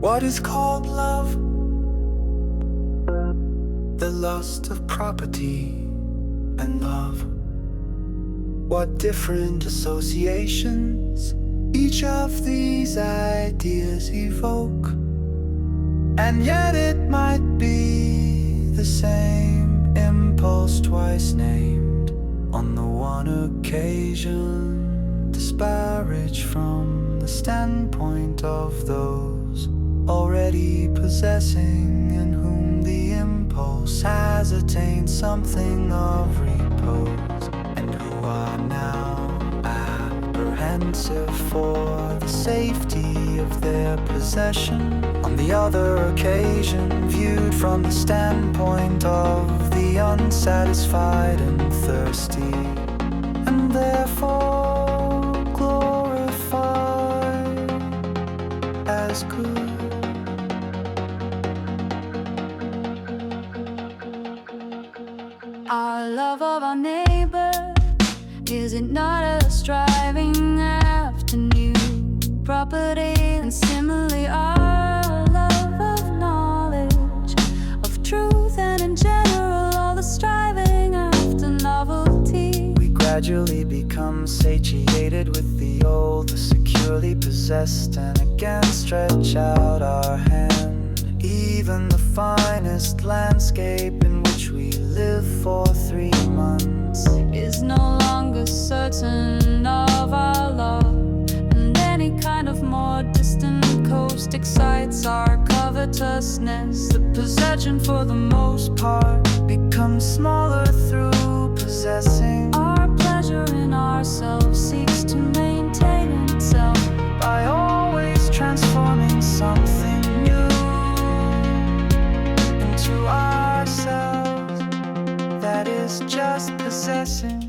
What is called love? The lust of property and love. What different associations each of these ideas evoke, and yet it might be the same impulse twice named on the one occasion, disparaged from the standpoint of those already possessing, in whom the impulse has attained something of repose, and who are now apprehensive for the safety of their possession. On the other occasion, viewed from the standpoint of the unsatisfied and thirsty, and therefore glorified as good. Our love of our neighbor, is it not a striving after new property? And similarly our love of knowledge, of truth, and in general all the striving after novelty. We gradually become satiated with the old, the securely possessed, and again stretch out our hand. Even the finest landscape in which we live for 3 months is no longer certain of our love, and any kind of more distant coast excites our covetousness. The possession for the most part becomes smaller through possessing. Our pleasure in ourselves seeks to maintain itself by always transforming something new into ourselves that is just possessing.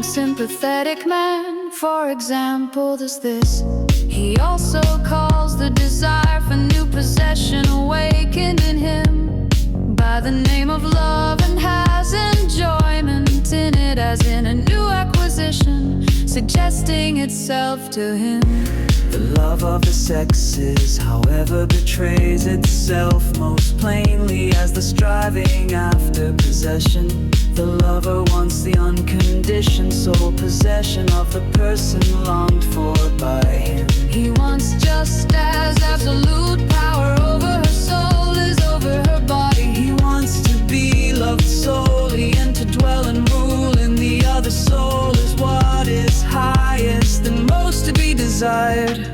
Sympathetic man, for example, there's this. He also calls the desire for new possession awakened in him by the name of love, and has enjoyment in it as in a new acquisition, suggesting itself to him. The love of the sexes, however, betrays itself most plainly as the striving after possession. The lover wants the unconditioned sole possession of the person longed for by him. He wants just as absolute power over her soul as over her body. He wants to be loved solely, and to dwell and rule in the other soul is what is highest and most to be desired.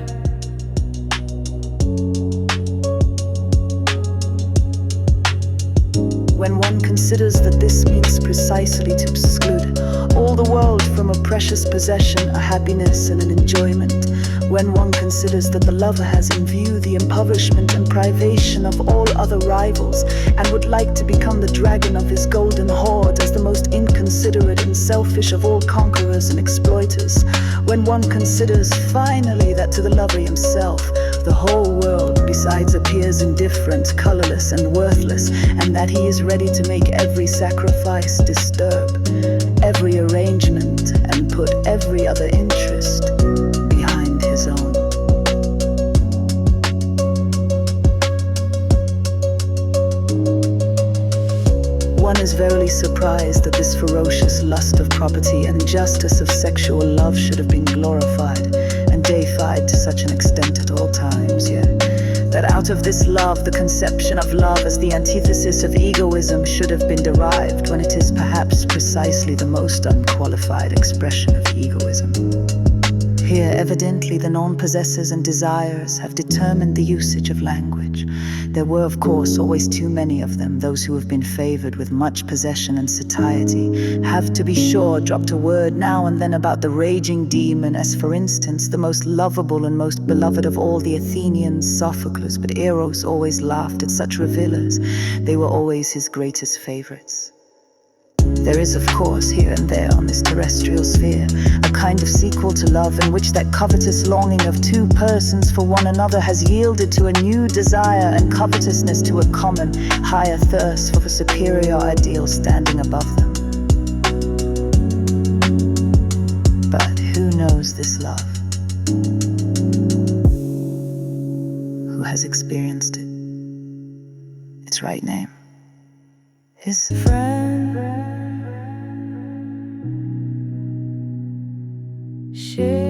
When one considers that this means precisely to exclude all the world from a precious possession, a happiness and an enjoyment, when one considers that the lover has in view the impoverishment and privation of all other rivals, and would like to become the dragon of his golden hoard as the most inconsiderate and selfish of all conquerors and exploiters, when one considers finally that to the lover himself the whole world besides appears indifferent, colorless and worthless, and that he is ready to make every sacrifice, disturb every arrangement, and put every other interest behind his own. One is verily surprised that this ferocious lust of property and injustice of sexual love should have been glorified and deified to such an extent at all times, yet that out of this love, the conception of love as the antithesis of egoism should have been derived, when it is perhaps precisely the most unqualified expression of egoism. Here, evidently, the non-possessors and desires have determined the usage of language. There were, of course, always too many of them. Those who have been favored with much possession and satiety have, to be sure, dropped a word now and then about the raging demon, as for instance, the most lovable and most beloved of all the Athenians, Sophocles. But Eros always laughed at such revilers. They were always his greatest favorites. There is, of course, here and there on this terrestrial sphere, a kind of sequel to love in which that covetous longing of two persons for one another has yielded to a new desire, and covetousness to a common, higher thirst for a superior ideal standing above them. But who knows this love? Who has experienced it? Its right name? His friend. Share